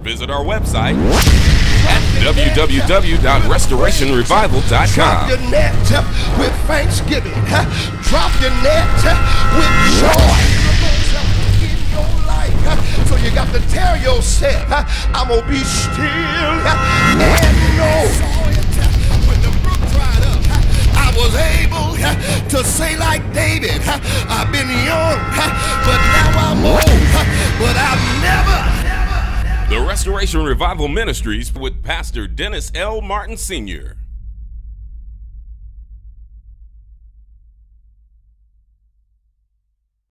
visit our website at www.restorationrevival.com. Drop your net with thanksgiving. Drop your net with joy in your life. So you got to tell yourself, I'm going to be still and know. When the brook dried up, I was able to say like David, I've been young, but now I'm old, but I've never. The Restoration Revival Ministries with Pastor Dennis L. Martin Sr.